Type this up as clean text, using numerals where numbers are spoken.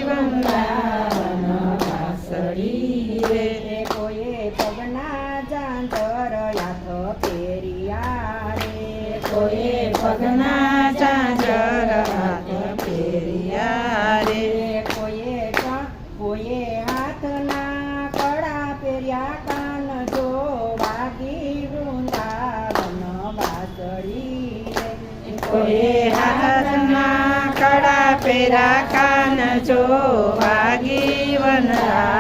વૃંદાવન વાસળી રે કોઈએ પગના જાંતર હાથ ફેરિયા રે કોઈએ પગના ઝાંઝર હાથ ફેર્યા રે કોઈએ હાથના કડા પહેર્યા કાન જો વાગી વૃંદાવન વાસળી રે કોઈએ હાથના કડા પહેર્યા કાન જો વાગી વનરાજ